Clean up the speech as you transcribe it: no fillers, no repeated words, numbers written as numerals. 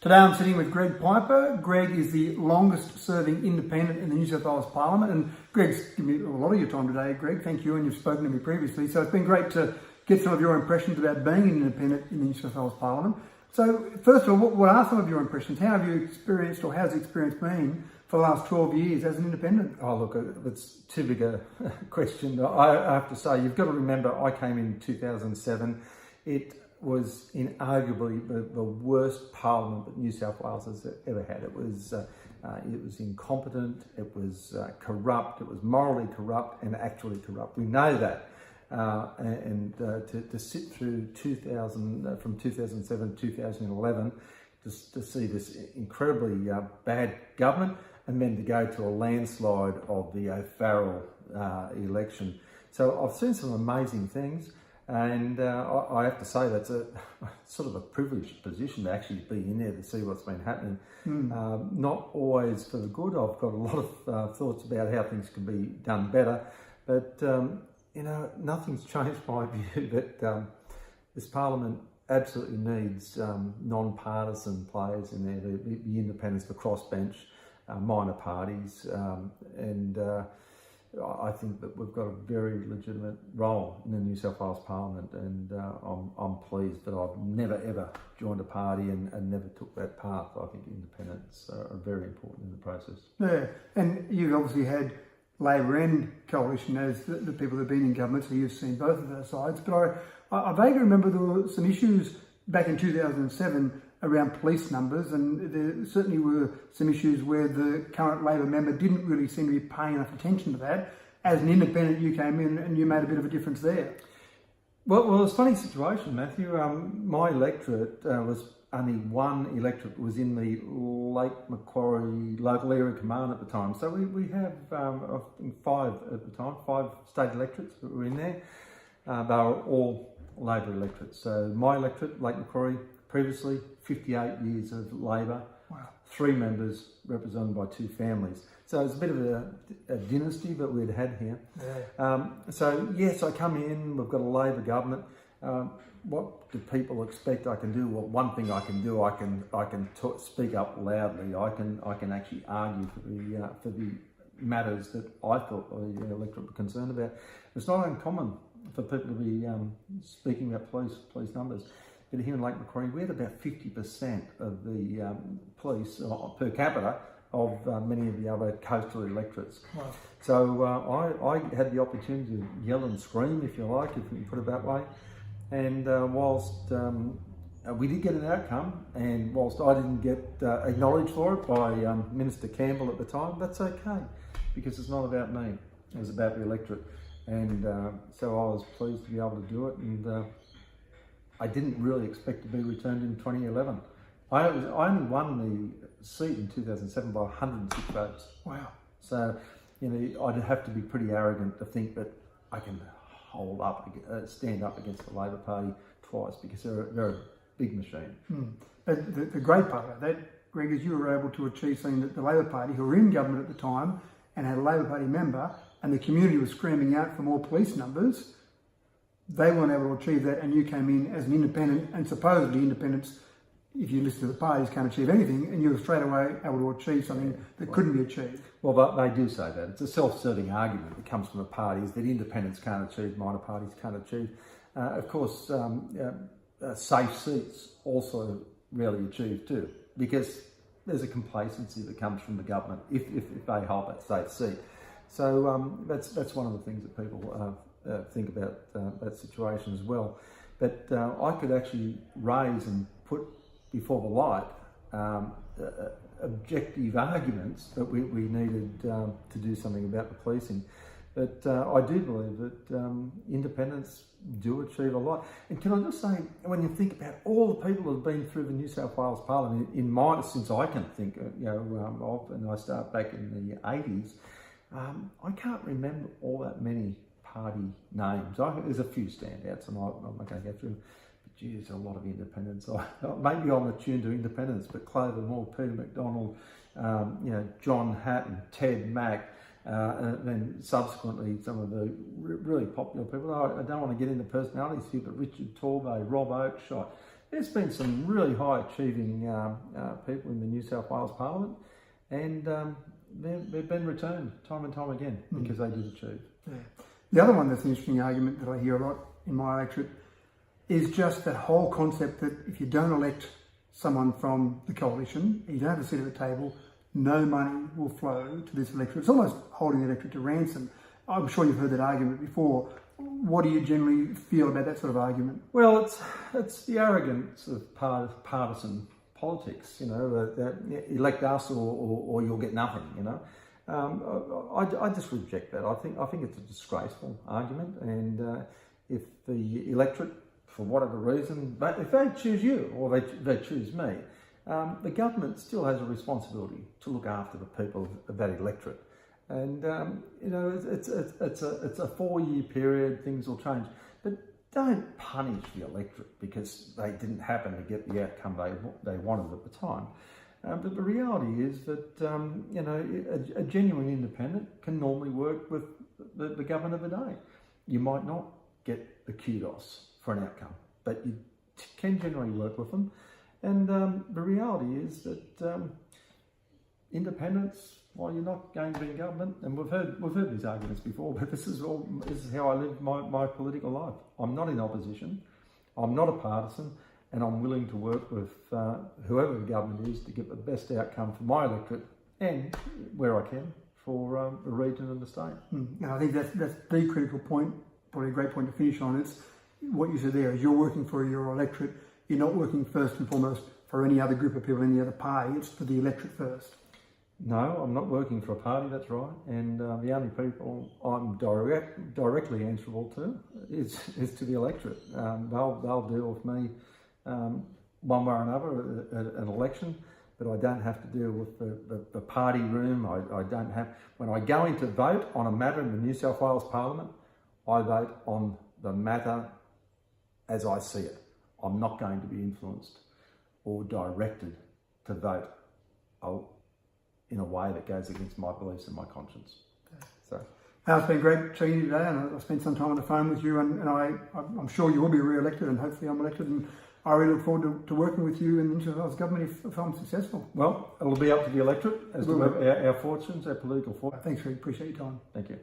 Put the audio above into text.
Today I'm sitting with Greg Piper. Greg is the longest serving independent in the New South Wales Parliament, and Greg's given me a lot of your time today, Greg. Thank you, and you've spoken to me previously, so it's been great to get some of your impressions about being an independent in the New South Wales Parliament. So first of all, what are some of your impressions? How have you experienced, or how's the experience been for the last 12 years as an independent? Oh, look, it's too big a question. I have to say, you've got to remember, I came in 2007. It was inarguably the worst parliament that New South Wales has ever had. It was incompetent, it was corrupt, it was morally corrupt and actually corrupt. We know that. To sit through from 2007 to 2011, to see this incredibly bad government, and then to go to a landslide of the O'Farrell election. So I've seen some amazing things. And I have to say that's a sort of a privileged position to actually be in there to see what's been happening. Not always for the good. I've got a lot of thoughts about how things can be done better, but nothing's changed my view that this Parliament absolutely needs non-partisan players in there, the independents, the crossbench, minor parties, and I think that we've got a very legitimate role in the New South Wales Parliament, and I'm pleased that I've never ever joined a party and never took that path. I think independents are very important in the process. Yeah, and you've obviously had Labor and Coalition as the people that have been in government, so you've seen both of those sides. But I vaguely remember there were some issues back in 2007 around police numbers, and there certainly were some issues where the current Labor member didn't really seem to be paying enough attention to that. As an independent, you came in and you made a bit of a difference there. Well, it's a funny situation, Matthew. My electorate was only one electorate was in the Lake Macquarie local area command at the time. So we have, I think, five state electorates that were in there. They were all Labor electorates. So my electorate, Lake Macquarie, previously 58 years of Labor, wow. 3 members represented by 2 families. So it's a bit of a dynasty that we'd had here. Yeah. So yes, I come in, we've got a Labor government. What do people expect I can do? Well, one thing I can do, I can speak up loudly. I can actually argue for the matters that I thought the electorate were concerned about. It's not uncommon for people to be speaking about police numbers. But here in Lake Macquarie, we had about 50% of the police per capita of many of the other coastal electorates. Wow. So I had the opportunity to yell and scream, if you like, if you can put it that way. And whilst we did get an outcome, and whilst I didn't get acknowledged for it by Minister Campbell at the time, that's okay, because it's not about me. It was about the electorate. And so I was pleased to be able to do it. And I didn't really expect to be returned in 2011. I only won the seat in 2007 by 106 votes. Wow. So, I'd have to be pretty arrogant to think that I can stand up against the Labor Party twice, because they're a big machine. But the great part about that, Greg, is you were able to achieve something that the Labor Party, who were in government at the time and had a Labor Party member, and the community was screaming out for more police numbers, they weren't able to achieve that, and you came in as an independent, and supposedly independents, if you listen to the parties, can't achieve anything, and you were straight away able to achieve something that couldn't be achieved. Well, but they do say that. It's a self-serving argument that comes from the parties that independents can't achieve, minor parties can't achieve. Of course, safe seats also rarely achieved too, because there's a complacency that comes from the government if they hold that safe seat. So that's one of the things that people think about that situation as well. But I could actually raise and put before the light objective arguments that we needed to do something about the policing. But I do believe that independents do achieve a lot. And can I just say, when you think about all the people who have been through the New South Wales Parliament, since I can think, of, and I start back in the 80s, I can't remember all that many party names. There's a few standouts, and I'm not going to go through. But gee, there's a lot of independents. Maybe I'm attuned to independents, but Clover Moore, Peter McDonald, John Hatton, Ted Mack, and then subsequently some of the really popular people. I don't want to get into personalities here, but Richard Torbay, Rob Oakeshott, there's been some really high achieving people in the New South Wales Parliament, and they've been returned time and time again because they did achieve. Yeah. The other one that's an interesting argument that I hear a lot in my electorate is just that whole concept that if you don't elect someone from the coalition, you don't have a seat at the table, no money will flow to this electorate. It's almost holding the electorate to ransom. I'm sure you've heard that argument before. What do you generally feel about that sort of argument? Well, it's the arrogance of partisan politics. Elect us or you'll get nothing. I just reject that. I think it's a disgraceful argument, and if the electorate, for whatever reason, but if they choose you or they choose me, the government still has a responsibility to look after the people of that electorate. And it's a 4-year period. Things will change, but don't punish the electorate because they didn't happen to get the outcome they wanted at the time. But the reality is that a genuine independent can normally work with the government of the day. You might not get the kudos for an outcome, but you can generally work with them. And the reality is that independence, well, you're not going to be in government, and we've heard these arguments before, but this is how I live my political life. I'm not in opposition, I'm not a partisan, and I'm willing to work with whoever the government is to get the best outcome for my electorate and, where I can, for the region and the state. And I think that's the critical point, probably a great point to finish on. It's what you said there, is you're working for your electorate. You're not working first and foremost for any other group of people, any other party. It's for the electorate first. No, I'm not working for a party, that's right. And the only people I'm directly answerable to is to the electorate. They'll deal with me one way or another at an election, but I don't have to deal with the party room. I don't have. When I go in to vote on a matter in the New South Wales Parliament, I vote on the matter as I see it. I'm not going to be influenced or directed to vote in a way that goes against my beliefs and my conscience. So, It's been great seeing you today, and I spent some time on the phone with you, and I'm sure you will be re-elected, and hopefully I'm elected, and I really look forward to working with you in the New South Wales government if I'm successful. Well, it'll be up to the electorate as to our fortunes, our political fortunes. Thanks, Rick. Appreciate your time. Thank you.